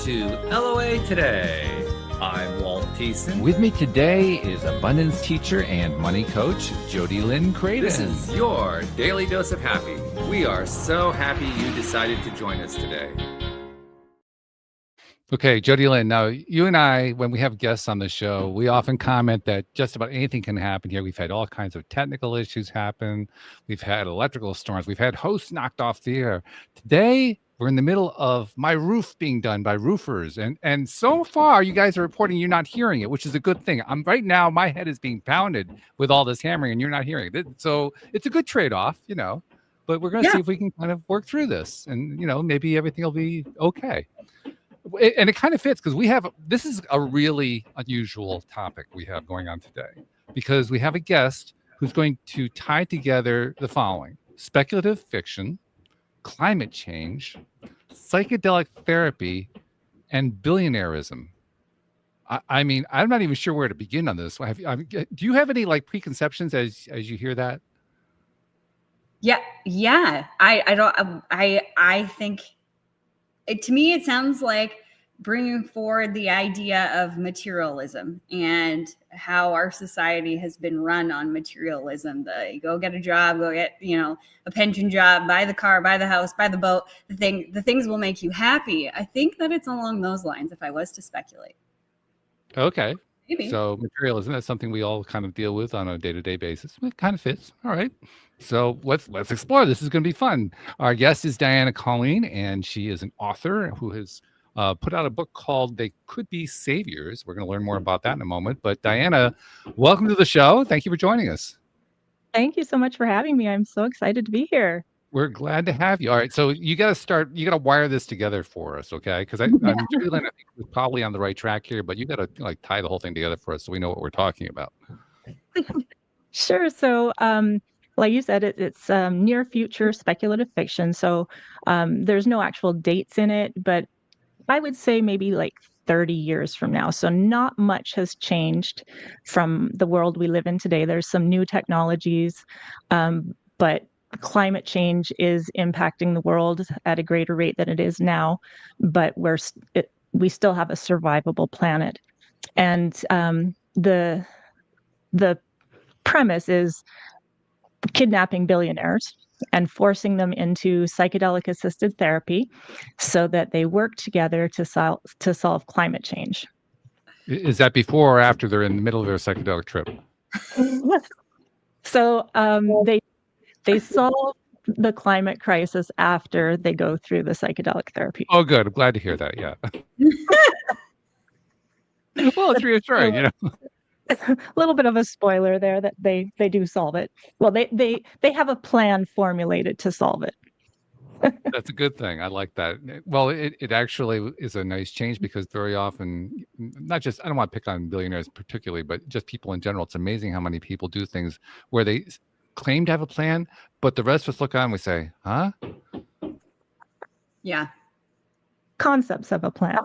to LOA Today. I'm Walt Thiessen. With me today is abundance teacher and money coach, Jody Lynn Creighton. This is your daily dose of happy. We are so happy you decided to join us today. Okay, Jody Lynn, now you and I, when we have guests on the show, we often comment that just about anything can happen here. We've had all kinds of technical issues happen. We've had electrical storms. We've had hosts knocked off the air. Today, we're in the middle of my roof being done by roofers. And so far, you guys are reporting you're not hearing it, which is a good thing. Right now, my head is being pounded with all this hammering and you're not hearing it. So it's a good trade-off, but we're going to see if we can kind of work through this and, maybe everything will be okay. And it kind of fits because this is a really unusual topic we have going on today because we have a guest who's going to tie together the following: speculative fiction, climate change, psychedelic therapy, and billionaireism. I mean, I'm not even sure where to begin on this. Do you have any preconceptions as you hear that? Yeah. I think to me, it sounds like bringing forward the idea of materialism and how our society has been run on materialism. You go get a job, go get, a pension job, buy the car, buy the house, buy the boat. The things will make you happy. I think that it's along those lines if I was to speculate. Okay. Maybe. So materialism, that's something we all kind of deal with on a day-to-day basis. It kind of fits. All right. So let's explore. This is going to be fun. Our guest is Diana Colleen, and she is an author who has put out a book called They Could Be Saviors. We're going to learn more about that in a moment. But Diana, welcome to the show. Thank you for joining us. Thank you so much for having me. I'm so excited to be here. We're glad to have you. All right. So you got to wire this together for us. Okay. Because I think we're probably on the right track here, but you got to tie the whole thing together for us so we know what we're talking about. Sure. So, like you said, it's near future speculative fiction. So there's no actual dates in it, but I would say maybe 30 years from now. So not much has changed from the world we live in today. There's some new technologies, but climate change is impacting the world at a greater rate than it is now, but we still have a survivable planet. And the premise is kidnapping billionaires and forcing them into psychedelic assisted therapy so that they work together to solve climate change. Is that before or after they're in the middle of their psychedelic trip? So they solve the climate crisis after they go through the psychedelic therapy. Oh, good. I'm glad to hear that. Yeah. Well, it's reassuring, A little bit of a spoiler there that they do solve it. Well, they have a plan formulated to solve it. That's a good thing. I like that. Well, it actually is a nice change because very often, I don't want to pick on billionaires particularly, but just people in general, it's amazing how many people do things where they claim to have a plan, but the rest of us look on and we say, huh? Yeah. Concepts of a plan.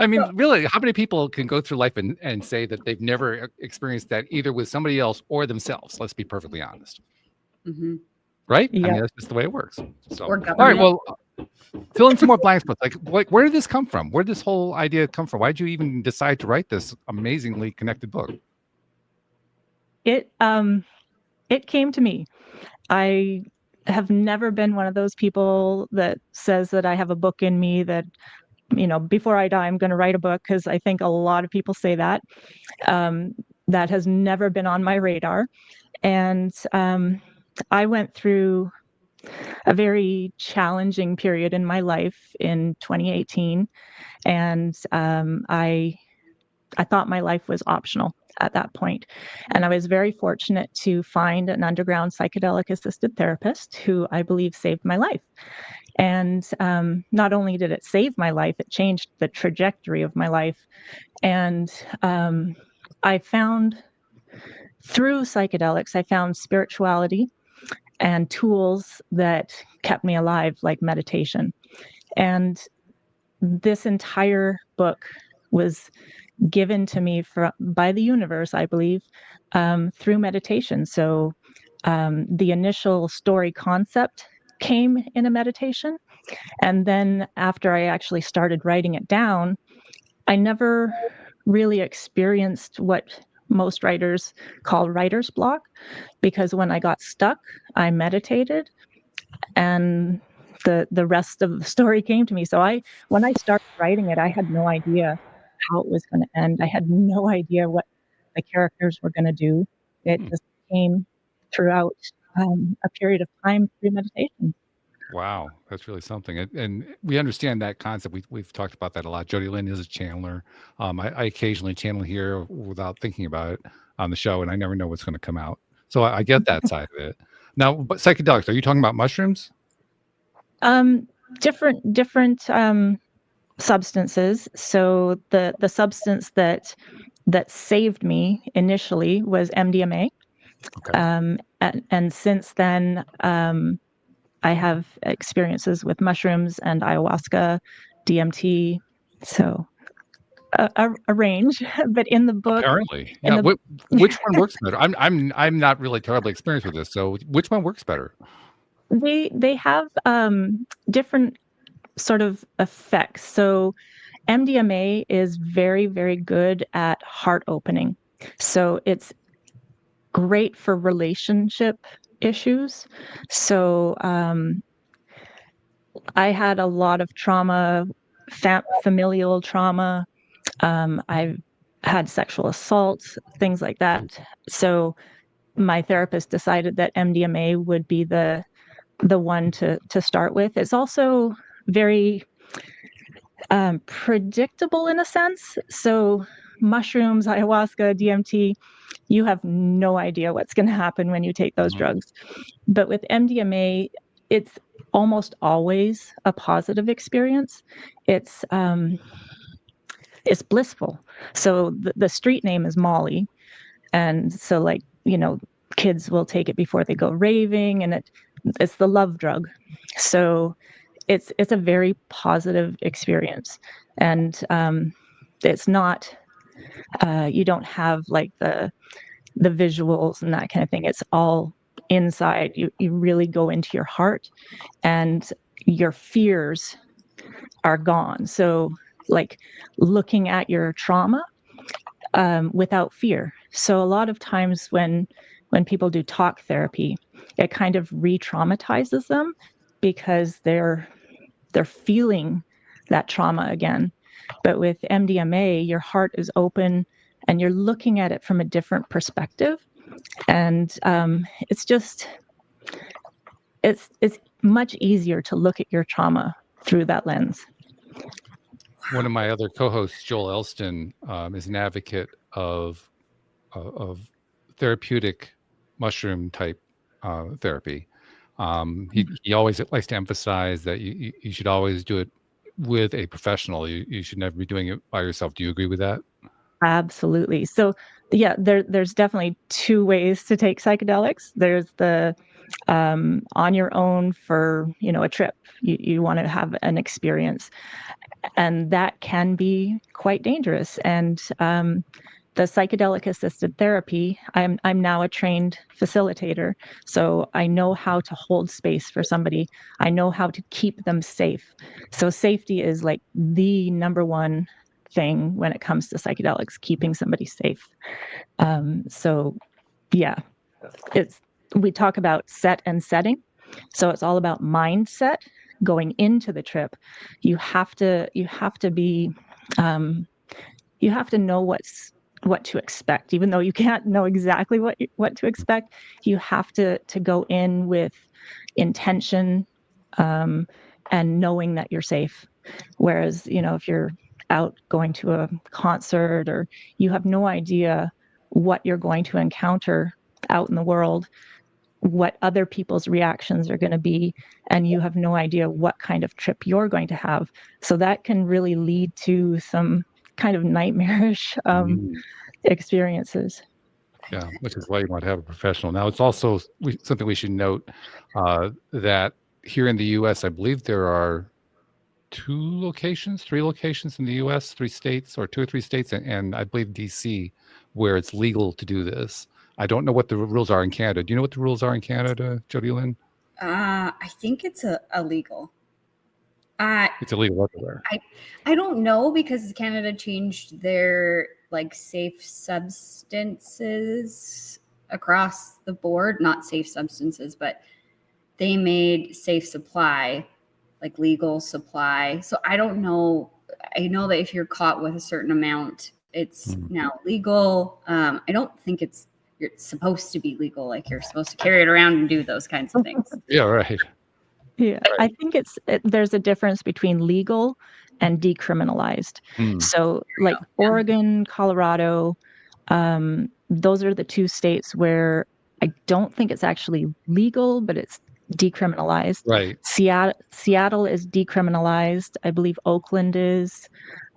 I mean, really, how many people can go through life and say that they've never experienced that either with somebody else or themselves? Let's be perfectly honest. Mm-hmm. Right? Yeah. I mean, that's just the way it works. So, Or all right, well, fill in some more blanks. Like, where did this come from? Where did this whole idea come from? Why did you even decide to write this amazingly connected book? It came to me. I have never been one of those people that says that I have a book in me that, before I die, I'm going to write a book, because I think a lot of people say that. That has never been on my radar. And I went through a very challenging period in my life in 2018. And I thought my life was optional at that point. And I was very fortunate to find an underground psychedelic assisted therapist who I believe saved my life. And not only did it save my life, it changed the trajectory of my life. And I found, through psychedelics, I found spirituality and tools that kept me alive, like meditation. And this entire book was given to me by the universe, I believe, through meditation. So the initial story concept came in a meditation. And then after I actually started writing it down, I never really experienced what most writers call writer's block, because when I got stuck, I meditated, and the rest of the story came to me. So when I started writing it, I had no idea how it was going to end. I had no idea what the characters were going to do. It just came throughout a period of time through meditation. Wow, that's really something. And we understand that concept. We've talked about that a lot. Jody Lynn is a channeler. I occasionally channel here without thinking about it on the show, and I never know what's going to come out. So I get that side of it. Now, but psychedelics, are you talking about mushrooms? Different substances. So the substance that saved me initially was MDMA. Okay. And since then, I have experiences with mushrooms and ayahuasca, DMT. So a range. But in the book, Apparently, yeah. Which one works better? I'm not really terribly experienced with this. So which one works better? they have different sort of effects. So MDMA is very, very good at heart opening. So it's great for relationship issues. So I had a lot of trauma, familial trauma. I've had sexual assault, things like that. So my therapist decided that MDMA would be the one to start with. It's also very predictable in a sense. So mushrooms, ayahuasca, DMT, you have no idea what's going to happen when you take those drugs. But with MDMA, it's almost always a positive experience. It's blissful. So the street name is Molly. And so, like, kids will take it before they go raving, and it's the love drug. So it's a very positive experience. And it's not, you don't have like the visuals and that kind of thing. It's all inside. You really go into your heart, and your fears are gone. So like looking at your trauma without fear. So a lot of times when people do talk therapy, it kind of re-traumatizes them because they're feeling that trauma again. But with MDMA, your heart is open and you're looking at it from a different perspective. And it's much easier to look at your trauma through that lens. One of my other co-hosts, Joel Elston, is an advocate of therapeutic mushroom type therapy. He always likes to emphasize that you should always do it with a professional. You should never be doing it by yourself. Do you agree with that? Absolutely. So yeah, there's definitely two ways to take psychedelics. There's the on your own for a trip. You want to have an experience, and that can be quite dangerous. And the psychedelic assisted therapy, I'm now a trained facilitator, so I know how to hold space for somebody. I know how to keep them safe. So safety is like the number one thing when it comes to psychedelics, keeping somebody safe. So yeah, we talk about set and setting. So it's all about mindset going into the trip. You have to be you have to know what to expect, even though you can't know exactly what to expect. You have to go in with intention and knowing that you're safe. Whereas, if you're out going to a concert, or you have no idea what you're going to encounter out in the world, what other people's reactions are going to be, and you have no idea what kind of trip you're going to have. So that can really lead to some kind of nightmarish experiences. Yeah, which is why you want to have a professional. Now, it's also something we should note that here in the U.S., I believe there are 3 locations in the U.S., 3 states, or 2 or 3 states, and I believe D.C., where it's legal to do this. I don't know what the rules are in Canada. Do you know what the rules are in Canada, Jody Lynn? I think it's illegal. It's illegal everywhere. I don't know, because Canada changed their like safe substances across the board. Not safe substances, but they made safe supply like legal supply. So I don't know. I know that if you're caught with a certain amount, it's now legal. I don't think it's supposed to be legal. Like you're supposed to carry it around and do those kinds of things. Yeah, right. Yeah, I think there's a difference between legal and decriminalized. So like Oregon, Colorado, those are the two states where I don't think it's actually legal, but it's decriminalized. Right. Seattle is decriminalized. I believe Oakland is.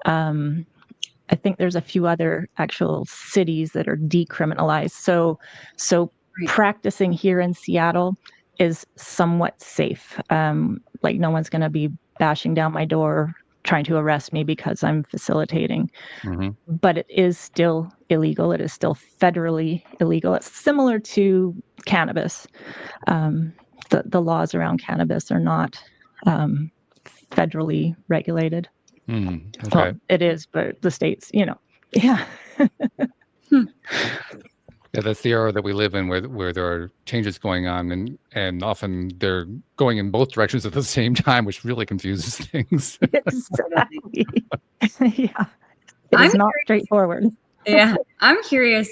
I think there's a few other actual cities that are decriminalized. So practicing here in Seattle is somewhat safe. Like no one's going to be bashing down my door trying to arrest me because I'm facilitating. But it is still illegal. It is still federally illegal. It's similar to cannabis. The laws around cannabis are not federally regulated. Okay. Well, it is, but the states, yeah. Yeah, that's the era that we live in, where there are changes going on, and often they're going in both directions at the same time, which really confuses things. Exactly. Yeah, it's not straightforward. Yeah, I'm curious.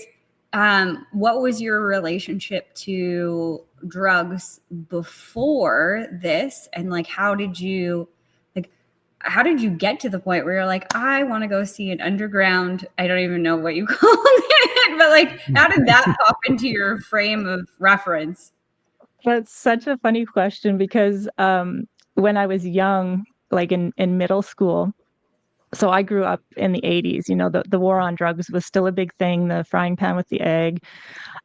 What was your relationship to drugs before this, and like how did you get to the point where you're like, I want to go see an underground, I don't even know what you call it, but like, how did that pop into your frame of reference? That's such a funny question, because when I was young, like in middle school, so I grew up in the 80s, the war on drugs was still a big thing, the frying pan with the egg.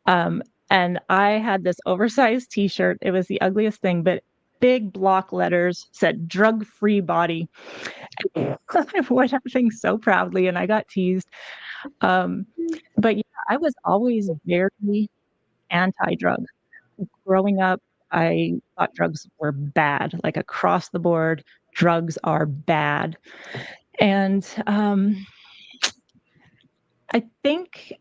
And I had this oversized t-shirt. It was the ugliest thing, but big block letters said drug-free body. I wore that thing so proudly, and I got teased. But yeah, I was always very anti-drug. Growing up, I thought drugs were bad, like across the board, drugs are bad. And I think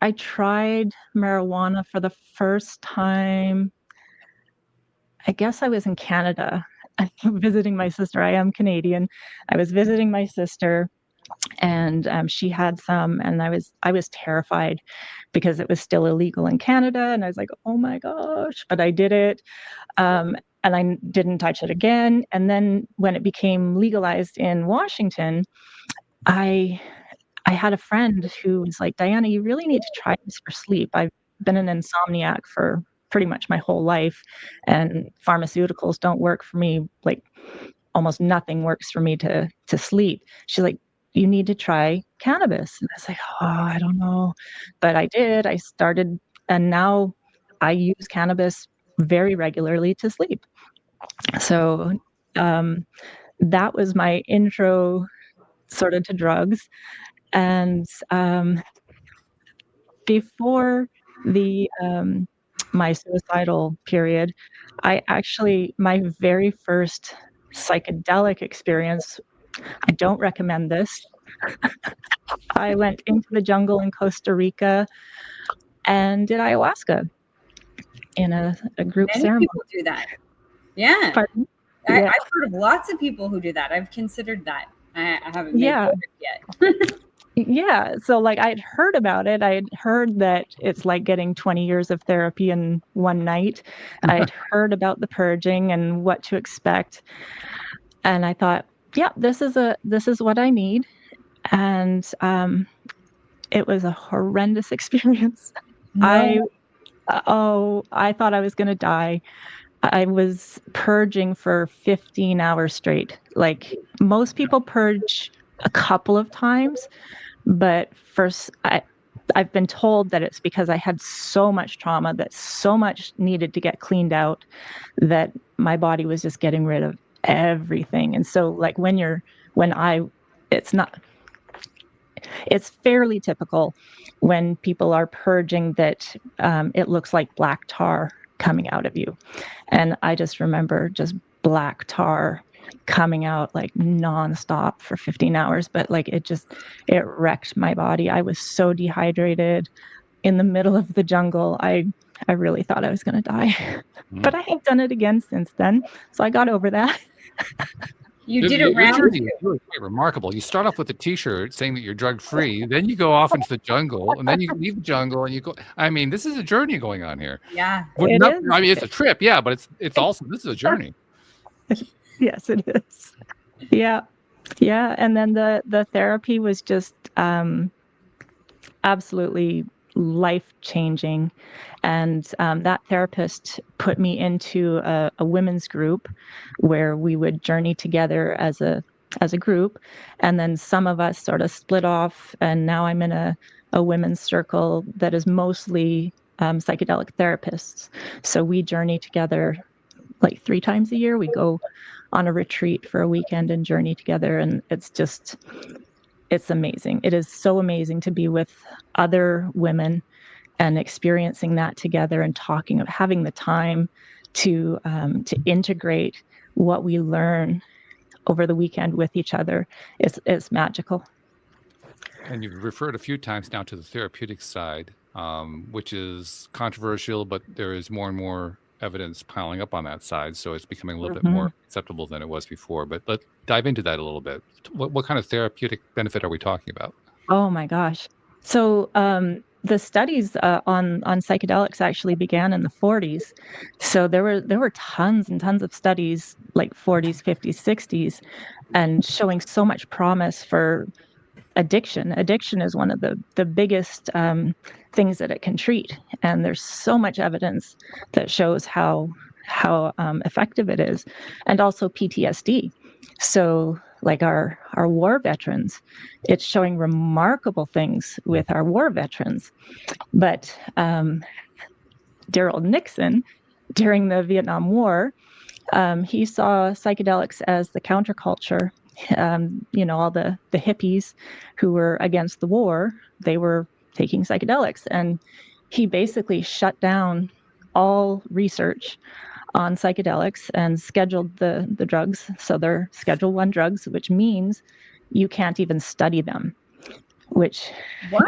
I tried marijuana for the first time. I guess I was in Canada visiting my sister. I am Canadian. I was visiting my sister, and she had some, and I was terrified because it was still illegal in Canada, and I was like, oh my gosh, but I did it. And I didn't touch it again. And then when it became legalized in Washington, I had a friend who was like, Diana, you really need to try this for sleep. I've been an insomniac for pretty much my whole life, and pharmaceuticals don't work for me. Like almost nothing works for me to sleep. She's like, you need to try cannabis. And I was like, oh, I don't know. But I did. I started, and now I use cannabis very regularly to sleep. So that was my intro sort of to drugs. And before the my suicidal period, my very first psychedelic experience, I don't recommend this. I went into the jungle in Costa Rica and did ayahuasca in a group Many ceremony. people do that. Yeah. Pardon? I've heard of lots of people who do that. I've considered that. I haven't made it yet. Yeah. So like I'd heard about it. I'd heard that it's like getting 20 years of therapy in one night. I'd heard about the purging and what to expect. And I thought, yeah, this is what I need. And it was a horrendous experience. No. I thought I was going to die. I was purging for 15 hours straight. Like most people purge a couple of times, but first I've been told that it's because I had so much trauma, that so much needed to get cleaned out, that my body was just getting rid of everything. And so like it's fairly typical when people are purging that it looks like black tar coming out of you. And I just remember just black tar coming out like nonstop for 15 hours, but like it wrecked my body. I was so dehydrated in the middle of the jungle. I really thought I was going to die, but I have done it again since then. So I got over that. You did it round journey is really quite remarkable. You start off with a T-shirt saying that you're drug-free, then you go off into the jungle, and then you leave the jungle and you go. I mean, this is a journey going on here. Yeah, I mean, it's a trip, yeah, but it's also this is a journey. Yes, it is. Yeah, and then the therapy was just absolutely life-changing, and that therapist put me into a women's group where we would journey together as a group, and then some of us sort of split off, and now I'm in a women's circle that is mostly psychedelic therapists. So we journey together like 3 times a year. We go on a retreat for a weekend and journey together, and it's amazing. It is so amazing to be with other women and experiencing that together and having the time to integrate what we learn over the weekend with each other. It's magical. And you've referred a few times now to the therapeutic side, which is controversial, but there is more and more evidence piling up on that side, so it's becoming a little bit more acceptable than it was before. But let's dive into that a little bit. What kind of therapeutic benefit are we talking about? Oh my gosh! So the studies on psychedelics actually began in the 40s. So there were tons and tons of studies, like 40s, 50s, 60s, and showing so much promise for addiction. Addiction is one of the biggest things that it can treat, and there's so much evidence that shows how effective it is, and also PTSD. So like our war veterans, it's showing remarkable things with our war veterans. But Daryl Nixon, during the Vietnam War, he saw psychedelics as the counterculture. All the hippies who were against the war, they were taking psychedelics, and he basically shut down all research on psychedelics and scheduled the drugs. So they're Schedule 1 drugs, which means you can't even study them, which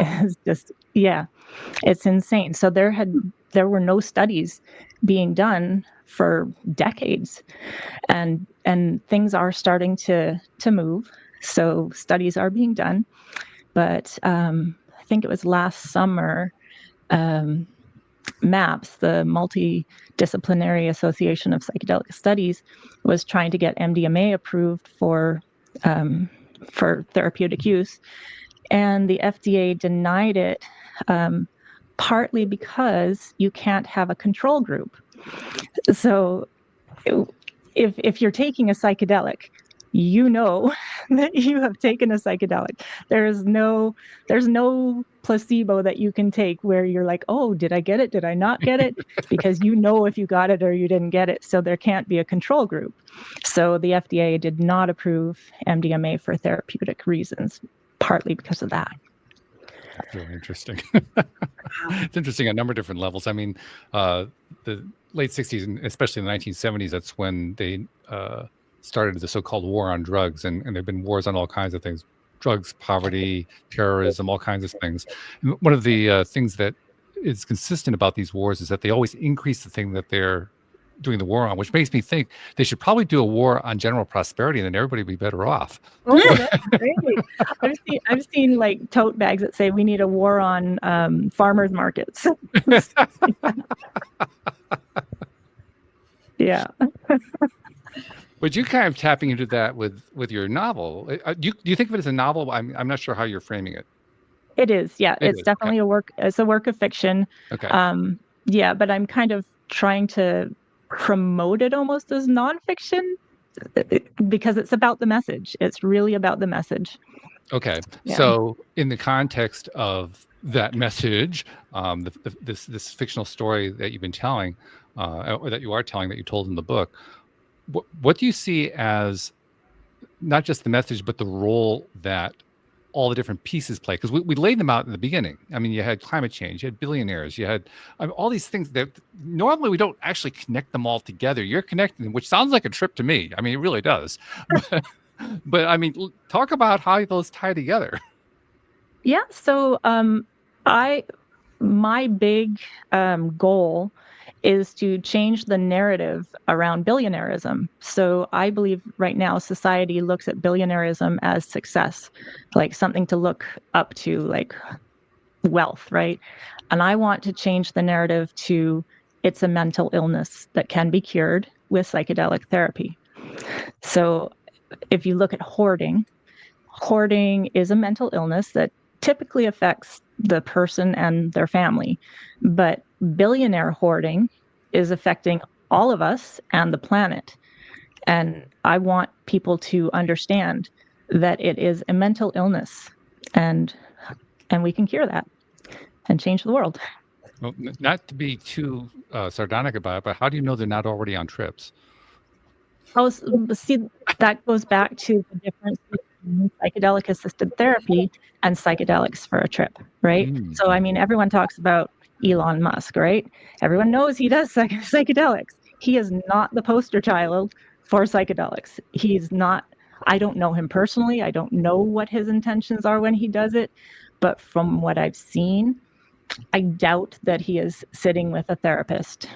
is just, it's insane. So there were no studies being done for decades, and things are starting to move. So studies are being done, but I think it was last summer, MAPS, the Multidisciplinary Association of Psychedelic Studies, was trying to get MDMA approved for therapeutic use, and the FDA denied it, partly because you can't have a control group. So if you're taking a psychedelic, you know that you have taken a psychedelic. There's no placebo that you can take where you're like, oh, did I get it? Did I not get it? Because you know if you got it or you didn't get it. So there can't be a control group. So the FDA did not approve MDMA for therapeutic reasons, partly because of that. That's really interesting. It's interesting on a number of different levels. I mean, the late 60s, and especially in the 1970s, that's when they started the so-called war on drugs. And there have been wars on all kinds of things: drugs, poverty, terrorism, all kinds of things. And one of the things that is consistent about these wars is that they always increase the thing that they're doing the war on, which makes me think they should probably do a war on general prosperity, and then everybody would be better off. Oh, that's great. I've seen like tote bags that say we need a war on farmers markets. Yeah. But you kind of tapping into that with your novel. Do you think of it as a novel? I'm not sure how you're framing it. It is. Yeah, it's definitely a work. It's a work of fiction. Okay. Yeah, but I'm kind of trying to promote it almost as nonfiction because it's about the message. It's really about the message. Okay. Yeah. So in the context of that message, this fictional story that you've been telling, or that you are telling, that you told in the book, what do you see as not just the message, but the role that all the different pieces play, because we laid them out in the beginning. I mean, you had climate change, you had billionaires, you had all these things that normally we don't actually connect them all together. You're connecting them, which sounds like a trip to me. I mean, it really does. But I mean, talk about how those tie together. Yeah. So my big goal is to change the narrative around billionairism. So I believe right now society looks at billionairism as success, like something to look up to, like wealth, right? And I want to change the narrative to it's a mental illness that can be cured with psychedelic therapy. So if you look at hoarding is a mental illness that typically affects the person and their family. But billionaire hoarding is affecting all of us and the planet. And I want people to understand that it is a mental illness, and we can cure that and change the world. Well, not to be too sardonic about it, but how do you know they're not already on trips? Oh, see, that goes back to the difference between psychedelic assisted therapy and psychedelics for a trip, right? So, I mean, everyone talks about Elon Musk, right? Everyone knows he does psychedelics. He is not the poster child for psychedelics. He's not, I don't know him personally. I don't know what his intentions are when he does it. But from what I've seen, I doubt that he is sitting with a therapist.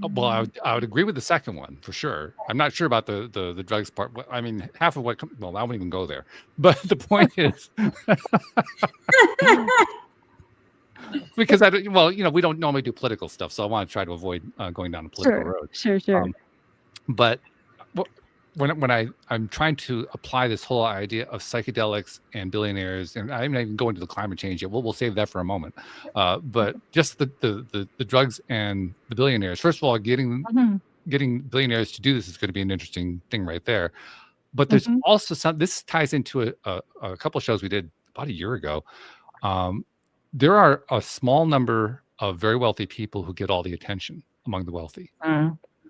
Well, I would agree with the second one for sure. I'm not sure about the drugs part. I mean, half of what, well, I won't even go there. But the point is, because we don't normally do political stuff, so I want to try to avoid going down a political road. Sure. But when I'm trying to apply this whole idea of psychedelics and billionaires, and I'm not even going to the climate change yet. We'll save that for a moment. But just the drugs and the billionaires. First of all, getting billionaires to do this is going to be an interesting thing right there. But there's also this ties into a couple of shows we did about a year ago. There are a small number of very wealthy people who get all the attention among the wealthy.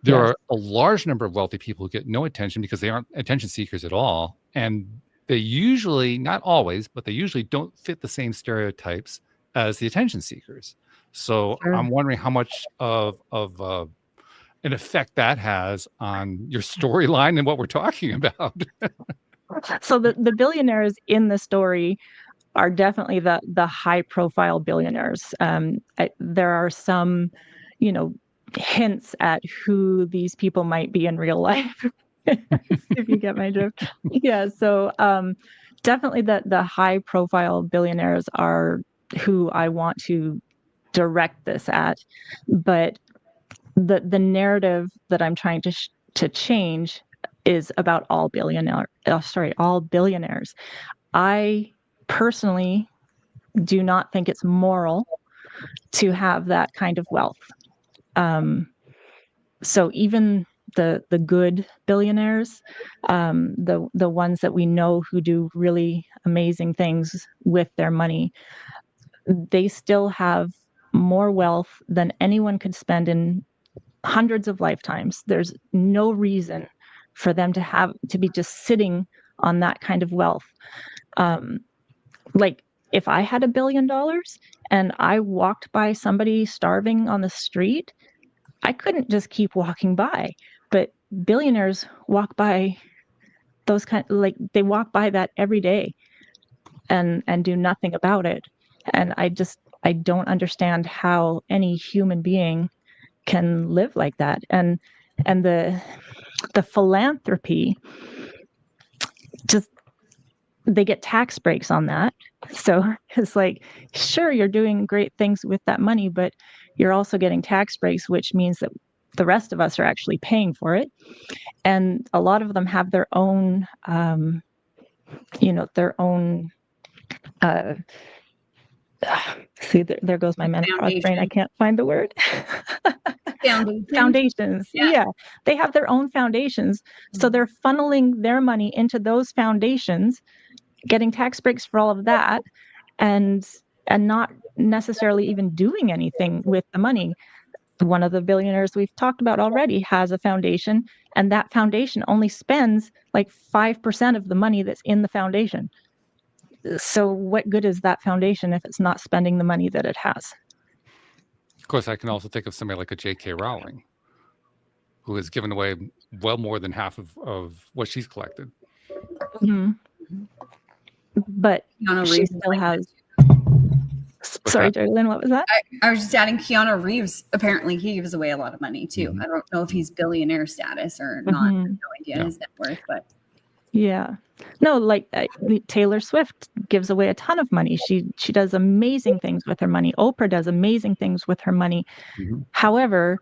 There are a large number of wealthy people who get no attention because they aren't attention seekers at all. And they usually, not always, but they usually don't fit the same stereotypes as the attention seekers. So I'm wondering how much of an effect that has on your storyline and what we're talking about. So the billionaires in the story are definitely the high profile billionaires. There are some, hints at who these people might be in real life, if you get my drift. Yeah. So definitely the high profile billionaires are who I want to direct this at. But the narrative that I'm trying to change is about all billionaires. I personally do not think it's moral to have that kind of wealth. So even the good billionaires, the ones that we know who do really amazing things with their money, they still have more wealth than anyone could spend in hundreds of lifetimes. There's no reason for them to be just sitting on that kind of wealth. Like if I had $1 billion and I walked by somebody starving on the street, I couldn't just keep walking by. But billionaires walk by they walk by that every day and do nothing about it. And I don't understand how any human being can live like that. And the philanthropy, just they get tax breaks on that. So it's like, sure, you're doing great things with that money, but you're also getting tax breaks, which means that the rest of us are actually paying for it. And a lot of them have their own, see, there goes my menopause brain. I can't find the word. Foundations. Yeah. They have their own foundations. So they're funneling their money into those foundations, getting tax breaks for all of that, and not necessarily even doing anything with the money. one of the billionaires we've talked about already has a foundation, and that foundation only spends like 5% of the money that's in the foundation. So what good is that foundation if it's not spending the money that it has? Of course, I can also think of somebody like a J.K. Rowling, who has given away well more than half of what she's collected. Mm-hmm. But Keanu she Reeves still like has. What's Sorry, that? Jolene, what was that? I was just adding Keanu Reeves. Apparently, he gives away a lot of money too. Mhm. I don't know if he's billionaire status or not. I have no idea his net worth, but Yeah. No, like Taylor Swift gives away a ton of money. She does amazing things with her money. Oprah does amazing things with her money. Mhm. However,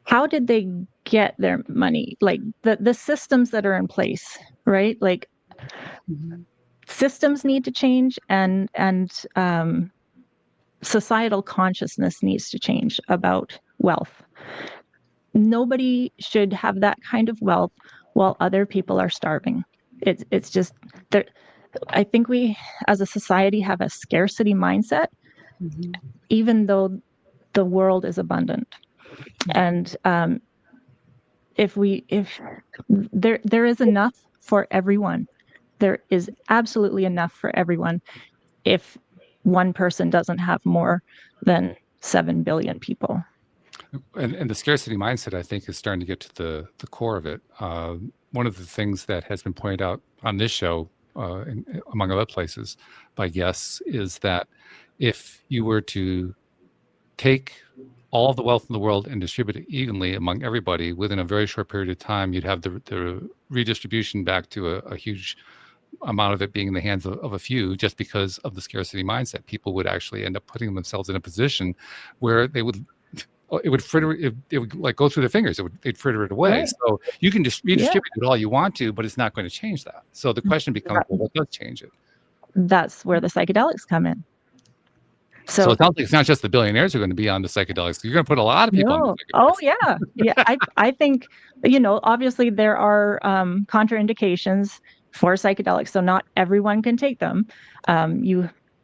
how did they get their money? Like the systems that are in place, right? Like systems need to change, and societal consciousness needs to change about wealth. Nobody should have that kind of wealth while other people are starving. It's just there. I think we, as a society, have a scarcity mindset, even though the world is abundant. And if there is enough for everyone, there is absolutely enough for everyone. If one person doesn't have more than 7 billion people. And the scarcity mindset, I think, is starting to get to the core of it. One of the things that has been pointed out on this show, among other places, by guests, is that if you were to take all the wealth in the world and distribute it evenly among everybody within a very short period of time, you'd have the redistribution back to a huge amount of it being in the hands of a few, just because of the scarcity mindset. People would actually end up putting themselves in a position where they would fritter it would like go through their fingers. They'd fritter it away. Right. So you can just redistribute it all you want to, but it's not going to change that. So the question becomes, well, what does change it? That's where the psychedelics come in. So it sounds like it's not just the billionaires who are going to be on the psychedelics. You're going to put a lot of people on the psychedelics. Oh yeah. Yeah. I think, obviously there are contraindications for psychedelics, so not everyone can take them.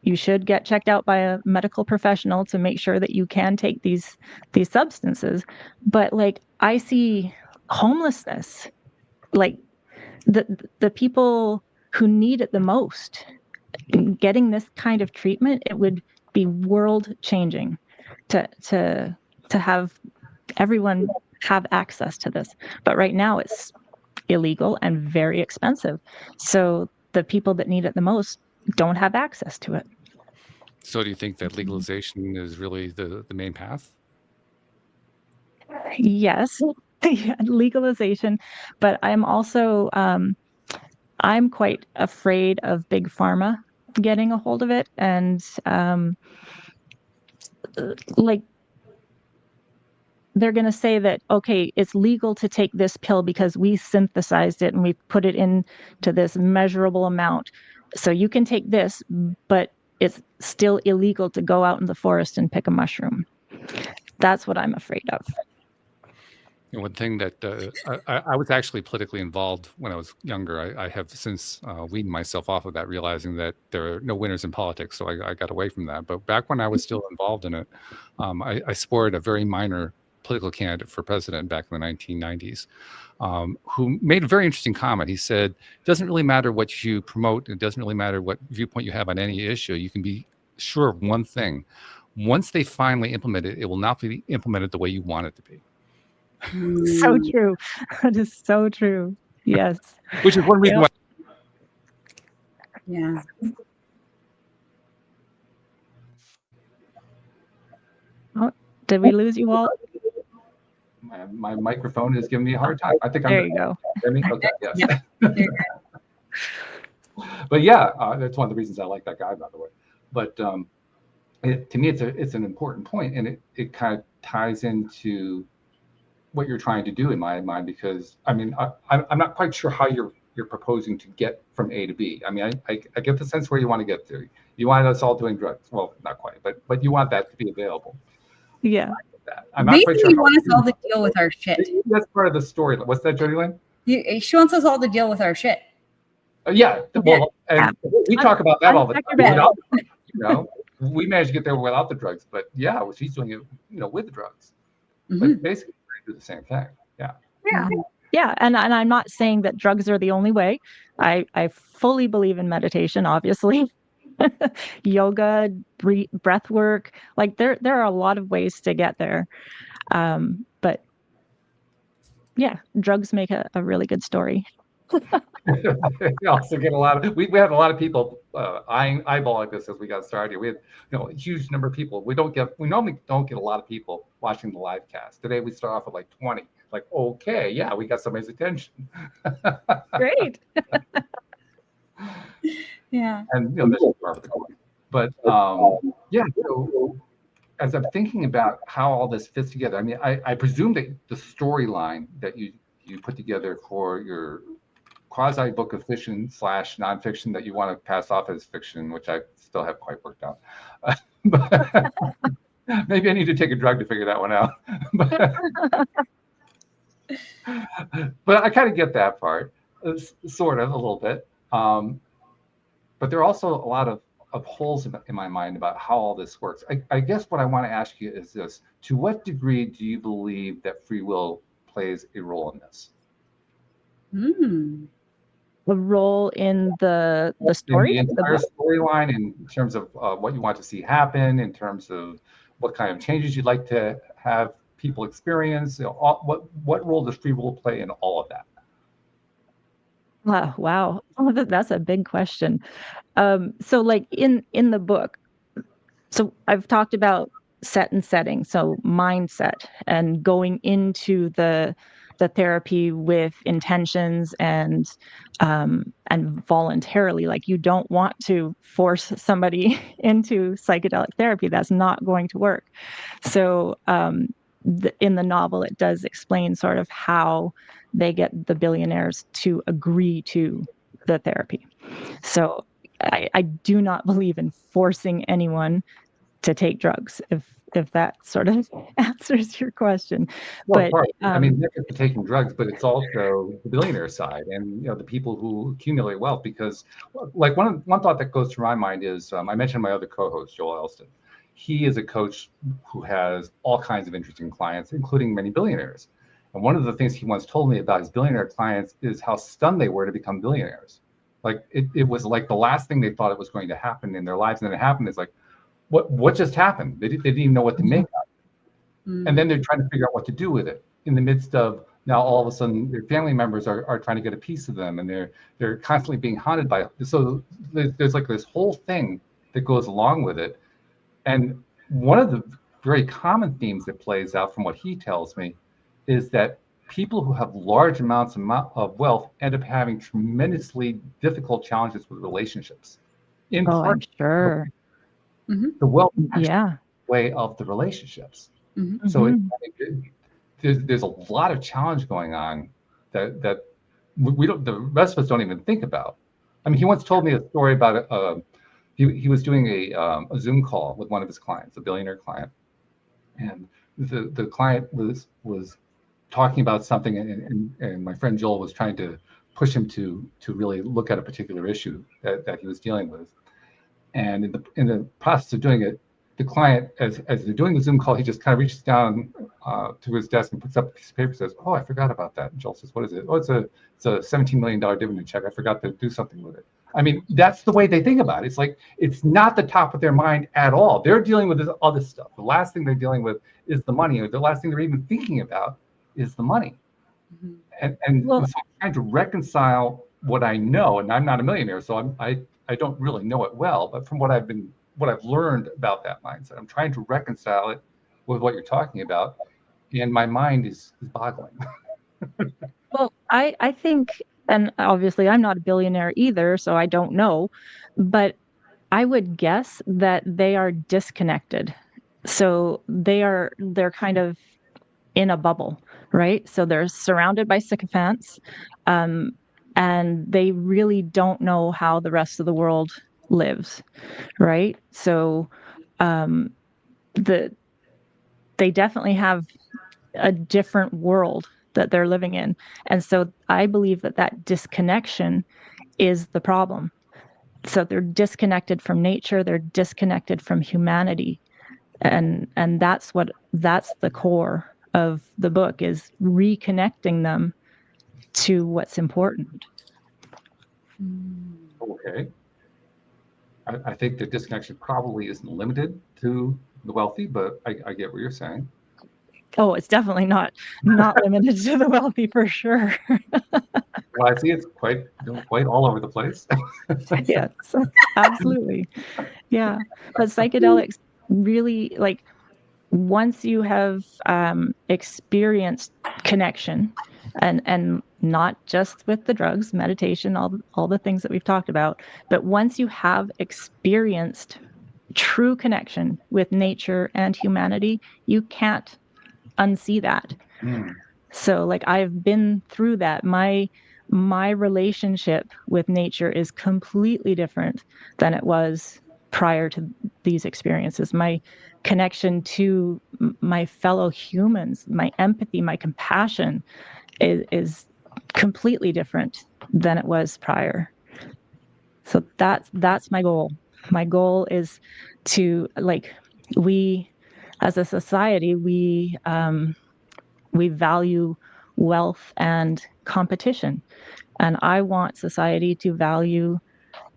You should get checked out by a medical professional to make sure that you can take these substances. But like, I see homelessness, like the people who need it the most, getting this kind of treatment, it would be world changing to have everyone have access to this. But right now it's illegal and very expensive. So the people that need it the most don't have access to it. So do you think that legalization is really the main path? Yes, legalization. But I'm also, I'm quite afraid of big pharma getting a hold of it. And like, they're going to say that, okay, it's legal to take this pill because we synthesized it and we put it into this measurable amount. So you can take this, but it's still illegal to go out in the forest and pick a mushroom. That's what I'm afraid of. And one thing that I was actually politically involved when I was younger. I have since weaned myself off of that, realizing that there are no winners in politics. So I got away from that. But back when I was still involved in it, I supported a very minor political candidate for president back in the 1990s, who made a very interesting comment. He said, it doesn't really matter what you promote. It doesn't really matter what viewpoint you have on any issue. You can be sure of one thing. Once they finally implement it, it will not be implemented the way you want it to be. So true. That is so true. Yes. Which is one reason why. Yeah. Oh, did we lose you all? My microphone is giving me a hard time. I think I'm there. You go. Okay, yes. Yeah. But yeah, that's one of the reasons I like that guy, by the way. But to me, it's an important point, and it kind of ties into what you're trying to do in my mind, because I mean, I'm not quite sure how you're proposing to get from A to B. I mean, I get the sense where you want to get to. You want us all doing drugs. Well, not quite, but you want that to be available. Yeah. I'm not quite sure. You want us all to deal with our shit. That's part of the story. What's that, Jody Lynn? She wants us all to deal with our shit. Yeah. Well, and we talk about that all the time. You know, we managed to get there without the drugs, but yeah, she's doing it, with the drugs. Mhm. But basically, they do the same thing. Yeah. Yeah. Yeah. And I'm not saying that drugs are the only way. I fully believe in meditation, obviously. Yoga, breath work. Like there are a lot of ways to get there. But yeah, drugs make a really good story. We also get a lot of we had a lot of people eyeballing this as we got started. We had a huge number of people. We normally don't get a lot of people watching the live cast. Today we start off with like 20. Like, okay, yeah, we got somebody's attention. Great. Yeah. And this is part of the coin. But yeah, so as I'm thinking about how all this fits together, I mean, I presume that the storyline that you put together for your quasi book of fiction / nonfiction that you want to pass off as fiction, which I still have quite worked out. But maybe I need to take a drug to figure that one out. But I kind of get that part, sort of a little bit. But there are also a lot of holes in my mind about how all this works. I guess what I want to ask you is this: to what degree do you believe that free will plays a role in this? A role in the story, in the entire storyline, in terms of what you want to see happen, in terms of what kind of changes you'd like to have people experience. What role does free will play in all of that? Wow. Oh, that's a big question. So like in the book, so I've talked about set and setting, so mindset and going into the therapy with intentions and voluntarily. Like you don't want to force somebody into psychedelic therapy. That's not going to work. So in the novel, it does explain sort of how they get the billionaires to agree to the therapy. So I do not believe in forcing anyone to take drugs, if that sort of answers your question. Well, But of course. I mean, not just taking drugs, but it's also the billionaire side, and the people who accumulate wealth. Because, like one thought that goes through my mind is, I mentioned my other co-host, Joel Elston. He is a coach who has all kinds of interesting clients, including many billionaires. And one of the things he once told me about his billionaire clients is how stunned they were to become billionaires. Like it was like the last thing they thought it was going to happen in their lives, and then it happened. It's like, what just happened? They didn't even know what to make of it. And then they're trying to figure out what to do with it in the midst of now all of a sudden their family members are trying to get a piece of them, and they're constantly being haunted by it. So there's like this whole thing that goes along with it. And one of the very common themes that plays out from what he tells me is that people who have large amounts of wealth end up having tremendously difficult challenges with relationships. I'm sure. The wealth is Yeah. the way of the relationships. Mm-hmm. So there's a lot of challenge going on that we don't, the rest of us don't even think about. I mean, he once told me a story about he was doing a Zoom call with one of his clients, a billionaire client, and the client was talking about something, and my friend Joel was trying to push him to really look at a particular issue that he was dealing with. And in the process of doing it, the client, as they're doing the Zoom call, he just kind of reaches down to his desk and picks up a piece of paper and says, "Oh, I forgot about that." And Joel says, "What is it?" "Oh, it's a $17 million dividend check. I forgot to do something with it." I mean, that's the way they think about it. It's like, it's not the top of their mind at all. They're dealing with this other stuff. The last thing they're dealing with is the money, or the last thing they're even thinking about is the money. And so I'm trying to reconcile what I know, and I'm not a millionaire, so I don't really know it well, but from what I've learned about that mindset, I'm trying to reconcile it with what you're talking about, and my mind is boggling. Well, I think, and obviously I'm not a billionaire either, so I don't know, but I would guess that they are disconnected. So they're kind of in a bubble, right? So they're surrounded by sycophants, and they really don't know how the rest of the world lives, right? So they definitely have a different world that they're living in. And so I believe that disconnection is the problem. So they're disconnected from nature, they're disconnected from humanity. And that's the core of the book, is reconnecting them to what's important. Okay. I think the disconnection probably isn't limited to the wealthy, but I get what you're saying. Oh, it's definitely not limited to the wealthy, for sure. Well, I see it's quite all over the place. Yes, absolutely. Yeah. But psychedelics really, like, once you have experienced connection, and not just with the drugs, meditation, all the things that we've talked about, but once you have experienced true connection with nature and humanity, you can't unsee that. So, like, I've been through that. My relationship with nature is completely different than it was prior to these experiences. My connection to my fellow humans, my empathy, my compassion is completely different than it was prior. So that's my goal. My goal is to, like, we as a society, we value wealth and competition. And I want society to value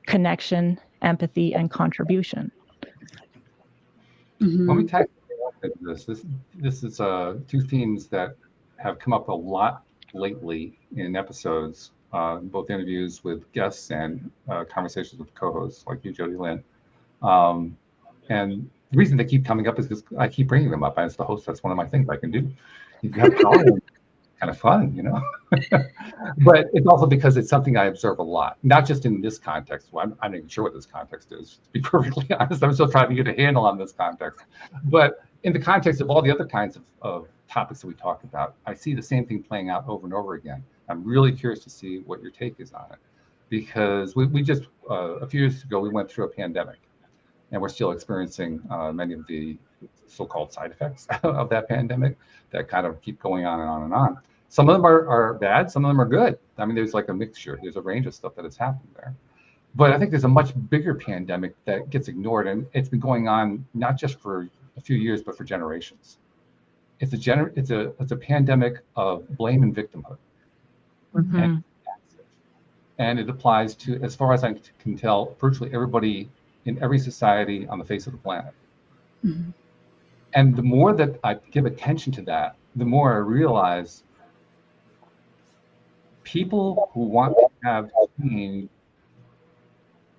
connection, empathy, and contribution. Let me tackle this. This is two themes that have come up a lot lately in episodes, both interviews with guests and conversations with co-hosts like you, Jody Lynn. And the reason they keep coming up is because I keep bringing them up. As the host, that's one of my things I can do. You have Colleen, kind of fun, you know. But it's also because it's something I observe a lot, not just in this context. Well, I'm not even sure what this context is, to be perfectly honest. I'm still trying to get a handle on this context. But in the context of all the other kinds of topics that we talked about, I see the same thing playing out over and over again. I'm really curious to see what your take is on it, because we just, a few years ago, we went through a pandemic, and we're still experiencing many of the so-called side effects of that pandemic that kind of keep going on and on and on. Some of them are bad, some of them are good. I mean, there's like a mixture. There's a range of stuff that has happened there. But I think there's a much bigger pandemic that gets ignored, and it's been going on not just for a few years, but for generations. It's a pandemic of blame and victimhood. Mm-hmm. And it applies to, as far as I can tell, virtually everybody in every society on the face of the planet. Mm-hmm. And the more that I give attention to that, the more I realize people who want to have change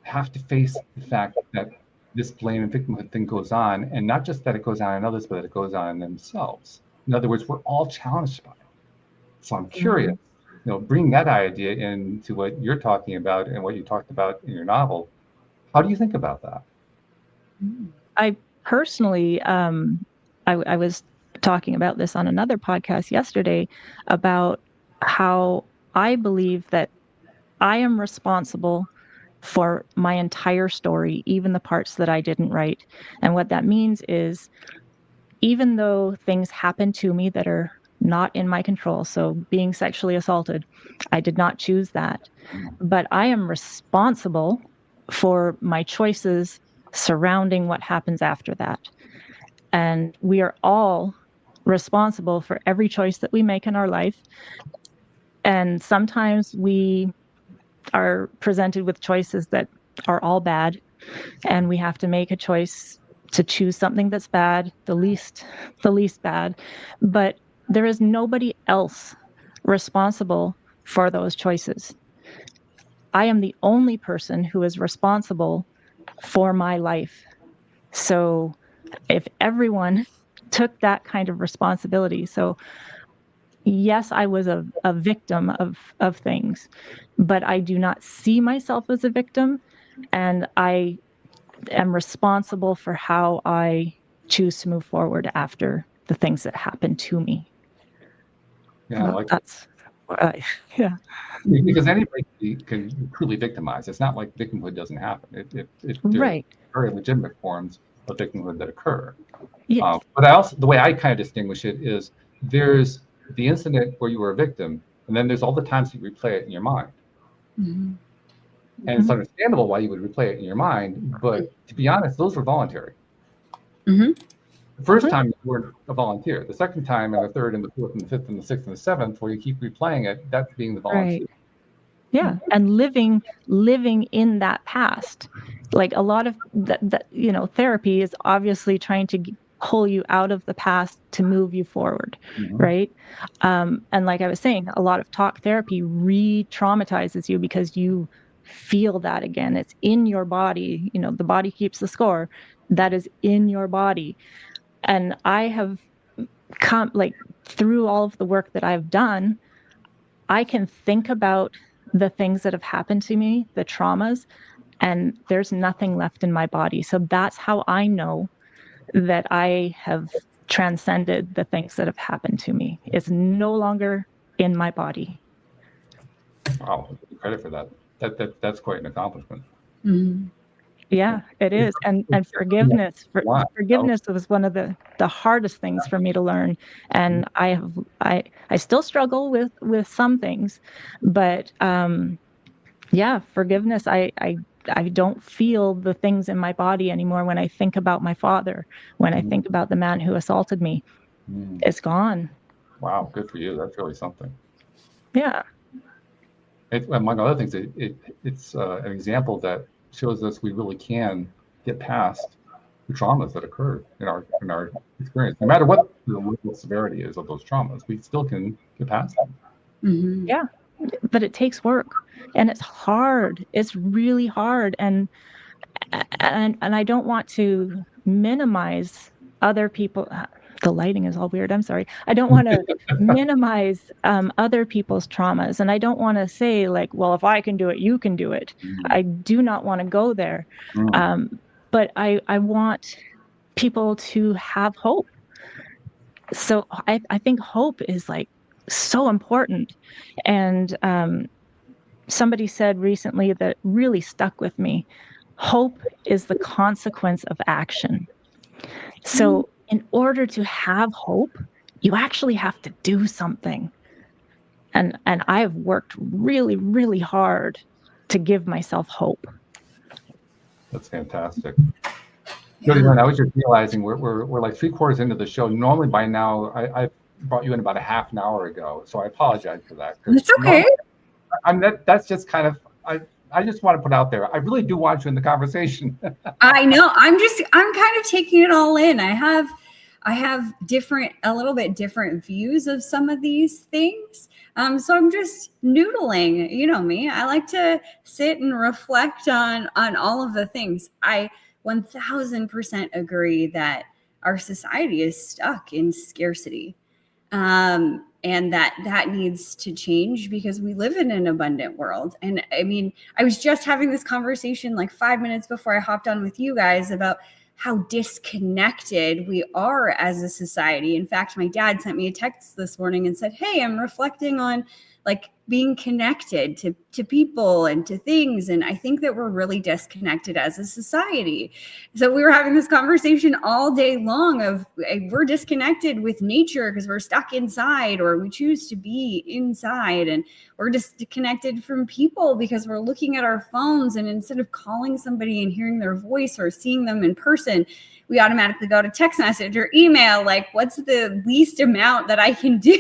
have to face the fact that this blame and victimhood thing goes on, and not just that it goes on in others, but that it goes on in themselves. In other words, we're all challenged by it. So I'm curious, bring that idea into what you're talking about and what you talked about in your novel. How do you think about that? I personally, I was talking about this on another podcast yesterday about how I believe that I am responsible for my entire story, even the parts that I didn't write. And what that means is, even though things happen to me that are not in my control, so being sexually assaulted, I did not choose that, but I am responsible for my choices surrounding what happens after that. And we are all responsible for every choice that we make in our life. And sometimes we are presented with choices that are all bad, and we have to make a choice to choose something that's bad, the least bad. But there is nobody else responsible for those choices. I am the only person who is responsible for my life. So if everyone took that kind of responsibility, so yes, I was a victim of things, but I do not see myself as a victim, and I am responsible for how I choose to move forward after the things that happen to me. Yeah, like that's yeah. Because anybody can truly victimize. It's not like victimhood doesn't happen. Right. Very legitimate forms of victimhood that occur. Yes. But the way I kind of distinguish it is, there's the incident where you were a victim, and then there's all the times you replay it in your mind. Mm-hmm. And it's understandable why you would replay it in your mind. But to be honest, those were voluntary. Mm-hmm. The first time you weren't a volunteer. The second time and the third and the fourth and the fifth and the sixth and the seventh, where you keep replaying it, that's being the volunteer. Right. Yeah. And living in that past. Like a lot of that, you know, therapy is obviously trying to pull you out of the past to move you forward. Right. And like I was saying, a lot of talk therapy re-traumatizes you because you feel that again. It's in your body. You know, the body keeps the score. That is in your body. And I have come, like, through all of the work that I've done, I can think about the things that have happened to me, the traumas, and there's nothing left in my body. So that's how I know that I have transcended the things that have happened to me. It's no longer in my body. Wow, credit for that. That's quite an accomplishment. Mm-hmm. Yeah, it is. And forgiveness. Forgiveness was one of the hardest things for me to learn. And I still struggle with some things, but yeah, forgiveness. I don't feel the things in my body anymore when I think about my father, when I think about the man who assaulted me. It's gone. Wow, good for you. That's really something. Yeah. Among other things, it's an example that shows us we really can get past the traumas that occurred in our experience. No matter what the level of severity is of those traumas, we still can get past them. Mm-hmm. Yeah, but it takes work, and it's hard. It's really hard, and I don't want to minimize other people. The lighting is all weird. I'm sorry. I don't want to minimize other people's traumas. And I don't want to say, like, well, if I can do it, you can do it. I do not want to go there. But I want people to have hope. So I think hope is, like, so important. And somebody said recently that really stuck with me. Hope is the consequence of action. So in order to have hope, you actually have to do something. And I've worked really, really hard to give myself hope. That's fantastic. Jody, I was just realizing we're like 3/4 into the show. Normally by now I brought you in about a half an hour ago, so I apologize for that. It's okay. That's just kind of I just want to put out there, I really do want you in the conversation. I know. I'm kind of taking it all in. I have a little bit different views of some of these things. So I'm just noodling. You know me. I like to sit and reflect on all of the things. I 1000% agree that our society is stuck in scarcity. And that needs to change because we live in an abundant world. And I mean, I was just having this conversation like 5 minutes before I hopped on with you guys about how disconnected we are as a society. In fact, my dad sent me a text this morning and said, "Hey, I'm reflecting on like being connected to people and to things. And I think that we're really disconnected as a society." So we were having this conversation all day long of we're disconnected with nature because we're stuck inside, or we choose to be inside, and we're disconnected from people because we're looking at our phones, and instead of calling somebody and hearing their voice or seeing them in person, we automatically go to text message or email. Like, what's the least amount that I can do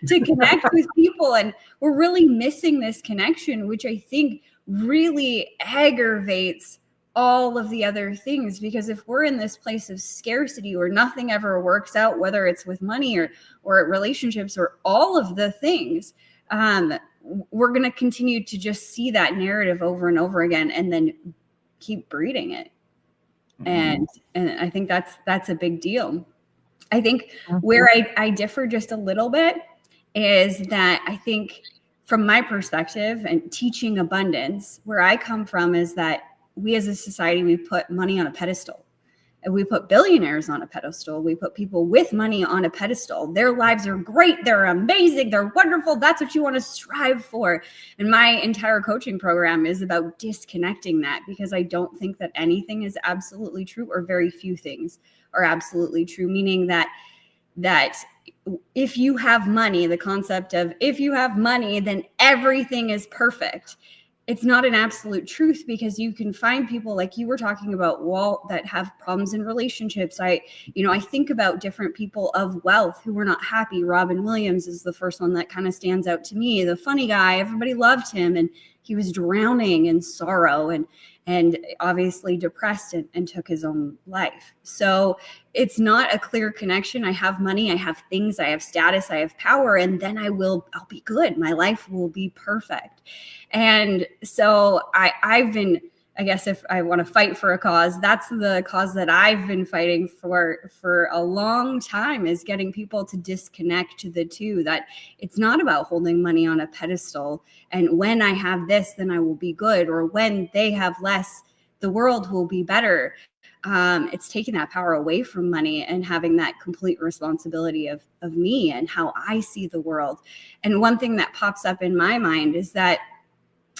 to connect with people? And we're really missing this connection, which I think really aggravates all of the other things. Because if we're in this place of scarcity where nothing ever works out, whether it's with money or relationships or all of the things, we're going to continue to just see that narrative over and over again and then keep breeding it. And I think that's a big deal. I think where I differ just a little bit is that I think from my perspective and teaching abundance, where I come from is that we as a society, we put money on a pedestal. And we put billionaires on a pedestal. We put people with money on a pedestal. Their lives are great. They're amazing. They're wonderful. That's what you want to strive for. And my entire coaching program is about disconnecting that, because I don't think that anything is absolutely true, or very few things are absolutely true, meaning that if you have money, the concept of if you have money, then everything is perfect it's not an absolute truth, because you can find people like you were talking about, Walt, that have problems in relationships. I think about different people of wealth who were not happy. Robin Williams is the first one that kind of stands out to me. The funny guy, everybody loved him, and he was drowning in sorrow and obviously depressed and took his own life. So it's not a clear connection. I have money, I have things, I have status, I have power, and then I'll be good. My life will be perfect. And so I've been, I guess if I want to fight for a cause, that's the cause that I've been fighting for a long time, is getting people to disconnect the two, that it's not about holding money on a pedestal. And when I have this, then I will be good. Or when they have less, the world will be better. It's taking that power away from money and having that complete responsibility of me and how I see the world. And one thing that pops up in my mind is that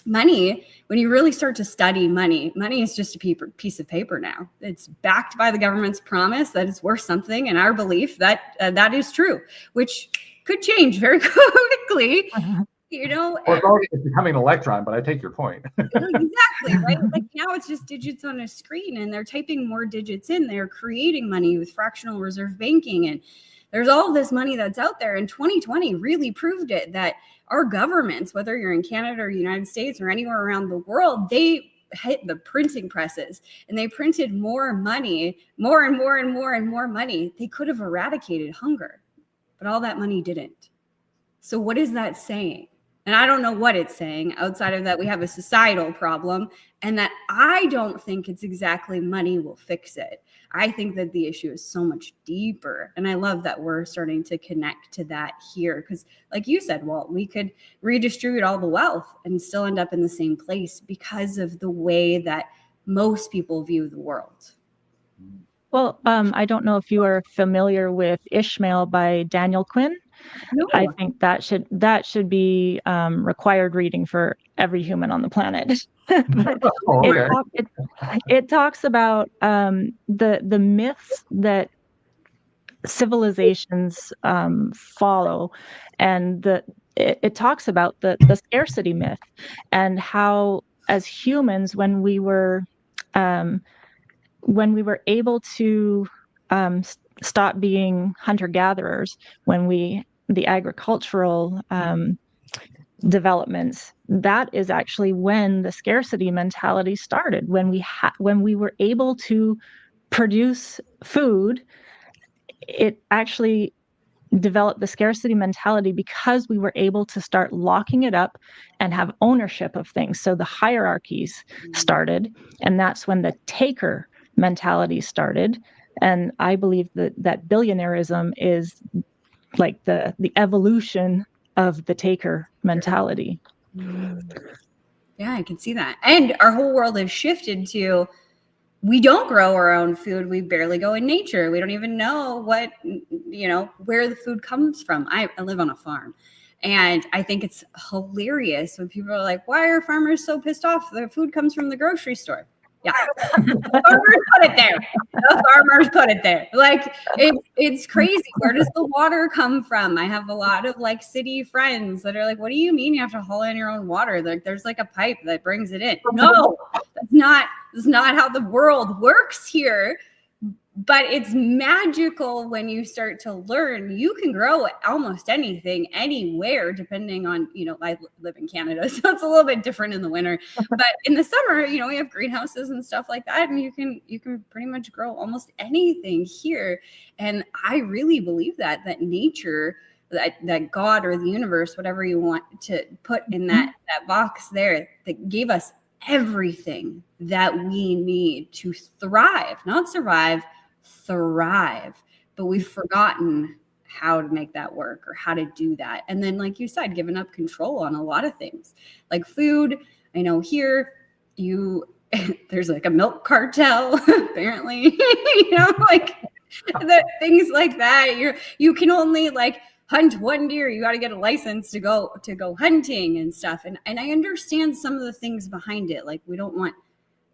money, when you really start to study money is just a piece of paper now. It's backed by the government's promise that it's worth something, and our belief that that is true, which could change very quickly. Well, it's becoming an electron, but I take your point. Exactly, right? Like now it's just digits on a screen, and they're typing more digits in. They're creating money with fractional reserve banking, and there's all this money that's out there. And 2020 really proved it, that our governments, whether you're in Canada or United States or anywhere around the world, they hit the printing presses and they printed more money, more and more and more and more money. They could have eradicated hunger, but all that money didn't. So what is that saying? And I don't know what it's saying, outside of that we have a societal problem, and that I don't think it's exactly money will fix it. I think that the issue is so much deeper. And I love that we're starting to connect to that here. Because like you said, Walt, we could redistribute all the wealth and still end up in the same place because of the way that most people view the world. Well, I don't know if you are familiar with Ishmael by Daniel Quinn. No. I think that should be required reading for every human on the planet. It talks about the myths that civilizations follow, and it talks about the scarcity myth, and how as humans, when we were able to stop being hunter-gatherers, when the agricultural developments, that is actually when the scarcity mentality started. When we were able to produce food, it actually developed the scarcity mentality because we were able to start locking it up and have ownership of things. So the hierarchies started, and that's when the taker mentality started. And I believe that billionairism is like the evolution of the taker mentality. Yeah, I can see that. And our whole world has shifted to, we don't grow our own food. We barely go in nature. We don't even know where the food comes from. I live on a farm, and I think it's hilarious when people are like, why are farmers so pissed off? Their food comes from the grocery store. Yeah. The farmers put it there. The farmers put it there. Like it's crazy. Where does the water come from? I have a lot of like city friends that are like, what do you mean you have to haul in your own water? Like there's like a pipe that brings it in. No, that's not how the world works here. But it's magical when you start to learn. You can grow almost anything anywhere, depending on, I live in Canada, so it's a little bit different in the winter. But in the summer, we have greenhouses and stuff like that, and you can pretty much grow almost anything here. And I really believe that nature, that God or the universe, whatever you want to put in that box there, that gave us everything that we need to thrive, not survive, thrive. But we've forgotten how to make that work or how to do that. And then, like you said, giving up control on a lot of things like food. I know here there's like a milk cartel, apparently, like things like that. You can only like hunt one deer. You got to get a license to go hunting and stuff. And I understand some of the things behind it. Like we don't want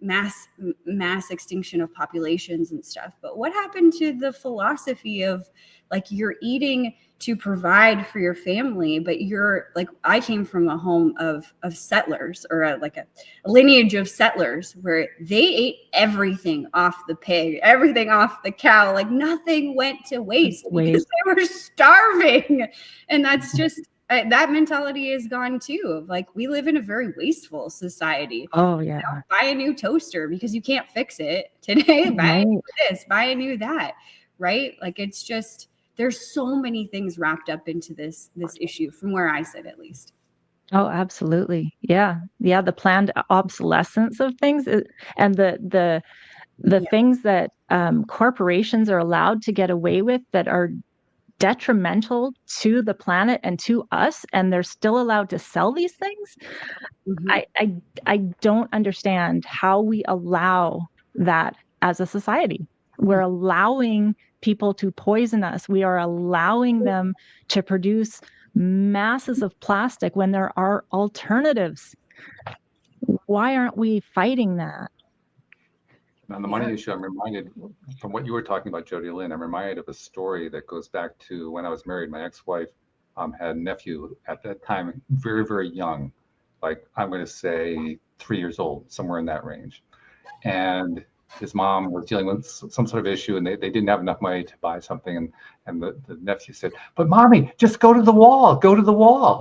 mass extinction of populations and stuff. But what happened to the philosophy of like you're eating to provide for your family, but you're like, I came from a home of settlers, or a lineage of settlers, where they ate everything off the pig, everything off the cow, like nothing went to waste because they were starving. And that's just, that mentality is gone too. Like, we live in a very wasteful society. Oh yeah. Buy a new toaster because you can't fix it today. Buy a new this, buy a new that, right? Like, it's just, there's so many things wrapped up into this issue, from where I sit, at least. Oh, absolutely. Yeah. Yeah. The planned obsolescence of things and the things that corporations are allowed to get away with that are detrimental to the planet and to us, and they're still allowed to sell these things. I don't understand how we allow that as a society. We're allowing people to poison us. We are allowing them to produce masses of plastic when there are alternatives. Why aren't we fighting that? On the money issue, I'm reminded, from what you were talking about, Jody Lynn, I'm reminded of a story that goes back to when I was married. My ex-wife had a nephew at that time, very, very young, like I'm going to say 3 years old, somewhere in that range. And his mom was dealing with some sort of issue, and they didn't have enough money to buy something. And the nephew said, "But mommy, just go to the wall,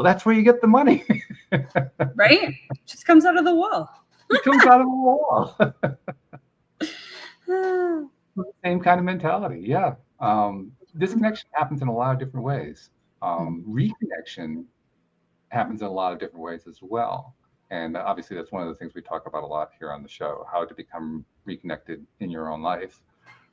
That's where you get the money." Right? Just comes out of the wall. It comes out of the wall. Same kind of mentality. Yeah. Disconnection happens in a lot of different ways. Reconnection happens in a lot of different ways as well. And obviously, that's one of the things we talk about a lot here on the show, how to become reconnected in your own life,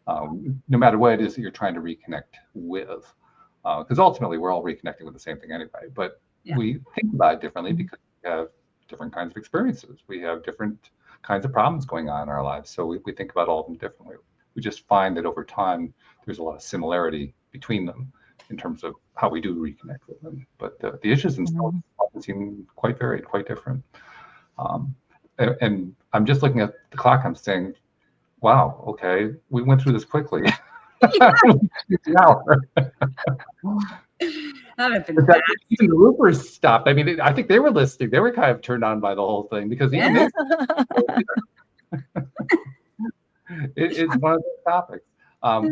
no matter what it is that you're trying to reconnect with. Because ultimately, we're all reconnecting with the same thing anyway. But we think about it differently because we have different kinds of experiences. We have different kinds of problems going on in our lives. So we think about all of them differently. We just find that over time, there's a lot of similarity between them in terms of how we do reconnect with them. But the issues themselves often seem quite varied, quite different. And I'm just looking at the clock. I'm saying, wow, okay, we went through this quickly. Even the Roopers stopped. I mean, I think they were listening. They were kind of turned on by the whole thing because even it's one of those topics.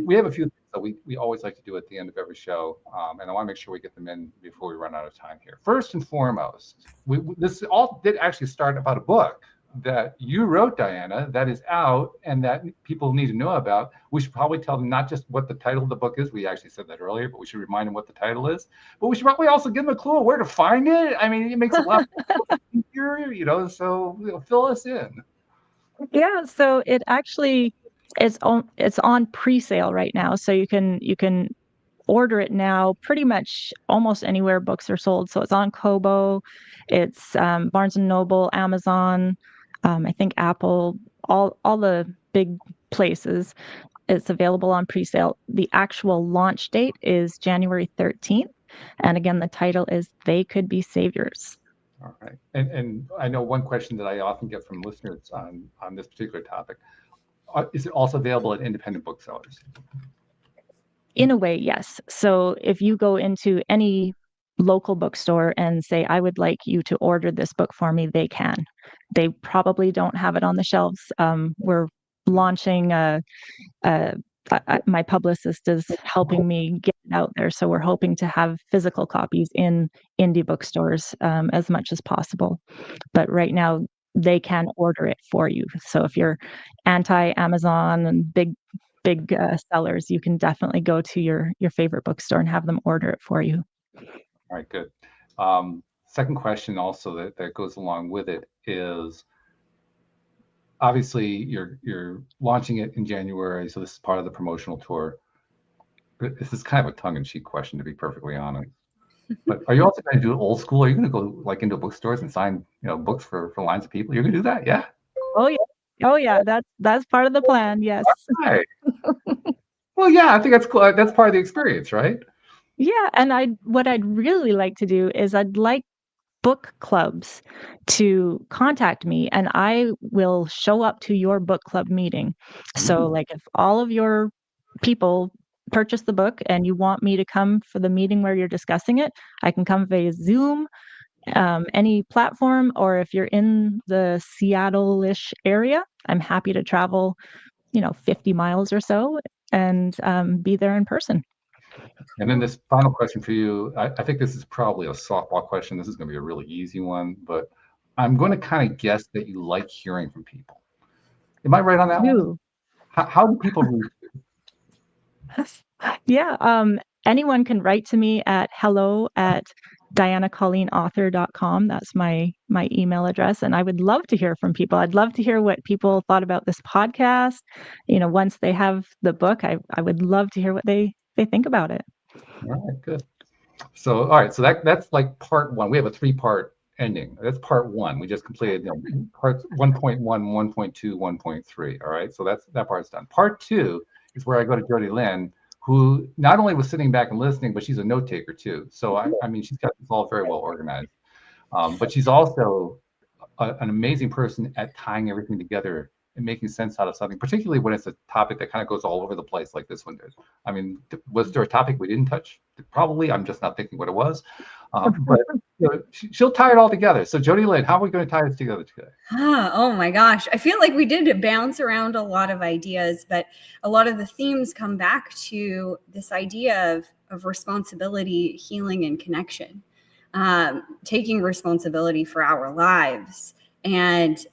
We have a few things that we always like to do at the end of every show, and I want to make sure we get them in before we run out of time here. First and foremost, this all did actually start about a book that you wrote, Diana, that is out and that people need to know about. We should probably tell them not just what the title of the book is. We actually said that earlier, but we should remind them what the title is. But we should probably also give them a clue of where to find it. I mean, it makes a lot easier, so fill us in. Yeah, so it actually it's on pre-sale right now, so you can order it now pretty much almost anywhere books are sold. So it's on Kobo, it's Barnes and Noble, Amazon, I think Apple, all the big places. It's available on pre-sale. The actual launch date is January 13th, and again, the title is They Could Be Saviors. All right. And I know one question that I often get from listeners on this particular topic. Is it also available at independent booksellers? In a way, yes. So if you go into any local bookstore and say, I would like you to order this book for me, they can. They probably don't have it on the shelves. We're launching my publicist is helping me get it out there. So we're hoping to have physical copies in indie bookstores as much as possible. But right now, they can order it for you. So if you're anti-Amazon and big sellers, you can definitely go to your favorite bookstore and have them order it for you. All right, good. Second question also that goes along with it is, obviously you're launching it in January, so this is part of the promotional tour. This is kind of a tongue-in-cheek question, to be perfectly honest. But are you also going to do it old school? Are you going to go like into bookstores and sign books for lines of people? You're going to do that? Yeah. Oh yeah, that's part of the plan. Yes. Right. Well, yeah, I think that's cool. That's part of the experience, right? Yeah, and what I'd really like to do is I'd like book clubs to contact me, and I will show up to your book club meeting. So like if all of your people purchase the book and you want me to come for the meeting where you're discussing it, I can come via Zoom, any platform, or if you're in the Seattle-ish area, I'm happy to travel, 50 miles or so and be there in person. And then this final question for you, I think this is probably a softball question. This is going to be a really easy one, but I'm going to kind of guess that you like hearing from people. Am I right on that one? How do people reach you? Yeah, anyone can write to me at hello@dianacolleenauthor.com. That's my email address, and I would love to hear from people. I'd love to hear what people thought about this podcast. Once they have the book, I would love to hear what they think about it. All right, good. So, all right, so that's like part one. We have a 3-part ending. That's part one. We just completed parts 1.1, 1.2, 1.3. All right, so that part's done. Part 2 is where I go to Jody Lynn, who not only was sitting back and listening, but she's a note taker too. So I mean, she's got this all very well organized. But she's also an amazing person at tying everything together and making sense out of something, particularly when it's a topic that kind of goes all over the place like this one did. I mean, was there a topic we didn't touch? Probably. I'm just not thinking what it was. But she'll tie it all together. So Jody Lynn, how are we going to tie this together today? Oh my gosh. I feel like we did bounce around a lot of ideas, but a lot of the themes come back to this idea of responsibility, healing, and connection. Taking responsibility for our lives and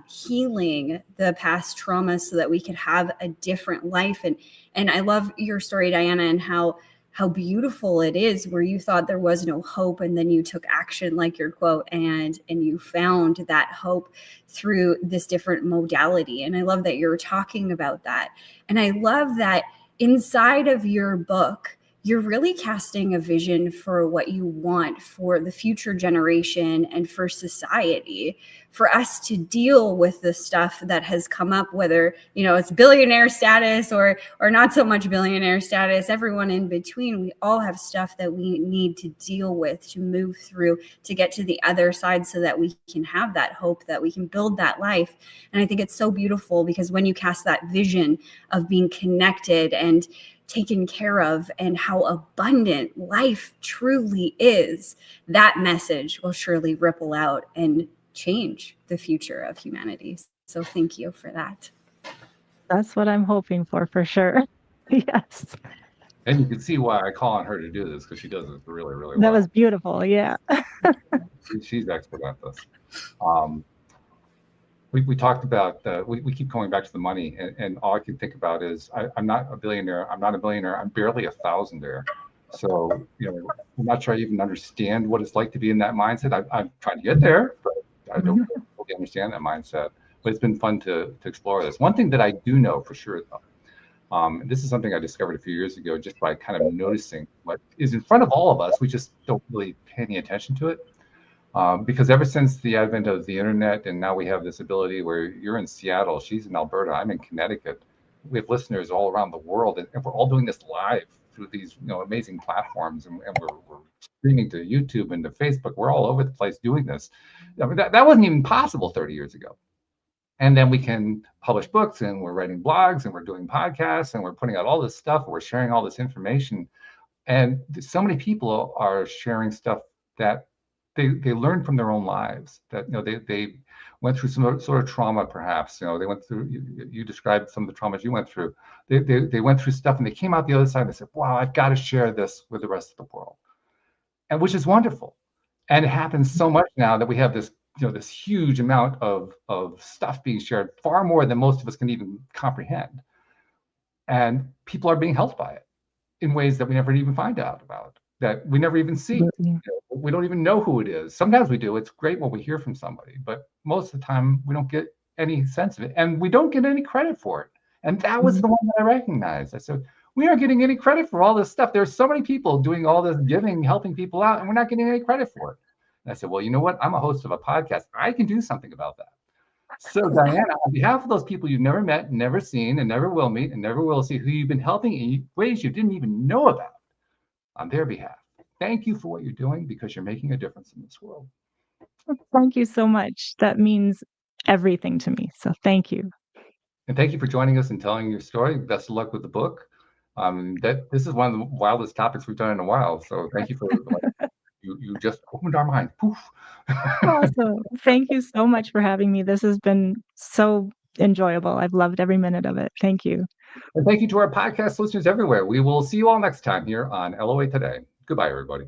healing the past trauma so that we could have a different life. And I love your story, Diana, and how beautiful it is where you thought there was no hope and then you took action, like your quote, and you found that hope through this different modality. And I love that you're talking about that. And I love that inside of your book, you're really casting a vision for what you want for the future generation and for society, for us to deal with the stuff that has come up, whether, it's billionaire status or not so much billionaire status, everyone in between. We all have stuff that we need to deal with, to move through, to get to the other side so that we can have that hope, that we can build that life. And I think it's so beautiful because when you cast that vision of being connected and taken care of and how abundant life truly is, that message will surely ripple out and change the future of humanity. So thank you for that. That's what I'm hoping for sure. Yes. And you can see why I call on her to do this, because she does this really, really well. That was beautiful. Yeah. She's expert at this. We talked about, we keep going back to the money, and all I can think about is I'm not a billionaire. I'm not a billionaire. I'm barely a thousandaire. So, I'm not sure I even understand what it's like to be in that mindset. I'm trying to get there, but I don't really understand that mindset. But it's been fun to explore this. One thing that I do know for sure, though, this is something I discovered a few years ago just by kind of noticing what is in front of all of us. We just don't really pay any attention to it. Because ever since the advent of the internet, and now we have this ability where you're in Seattle, she's in Alberta, I'm in Connecticut. We have listeners all around the world, and we're all doing this live through these amazing platforms, and we're streaming to YouTube and to Facebook. We're all over the place doing this. I mean, that wasn't even possible 30 years ago. And then we can publish books, and we're writing blogs, and we're doing podcasts, and we're putting out all this stuff, and we're sharing all this information. And so many people are sharing stuff that they learned from their own lives, that they went through some sort of trauma, perhaps. They went through, you described some of the traumas you went through. They went through stuff, and they came out the other side and they said, wow, I've got to share this with the rest of the world. And which is wonderful. And it happens so much now that we have this this huge amount of stuff being shared, far more than most of us can even comprehend. And people are being helped by it in ways that we never even find out about, that we never even see. We don't even know who it is. Sometimes we do. It's great when we hear from somebody, but most of the time we don't get any sense of it, and we don't get any credit for it. And that was the one that I recognized. I said, we aren't getting any credit for all this stuff. There's so many people doing all this giving, helping people out, and we're not getting any credit for it. And I said, well, you know what? I'm a host of a podcast. I can do something about that. So Diana, on behalf of those people you've never met, never seen, and never will meet, and never will see, who you've been helping in ways you didn't even know about, on their behalf, thank you for what you're doing, because you're making a difference in this world. Thank you so much. That means everything to me. So thank you. And thank you for joining us and telling your story. Best of luck with the book. That this is one of the wildest topics we've done in a while. So thank you for you just opened our mind. Poof. Awesome. Thank you so much for having me. This has been so enjoyable. I've loved every minute of it. Thank you. And thank you to our podcast listeners everywhere. We will see you all next time here on LOA Today. Goodbye, everybody.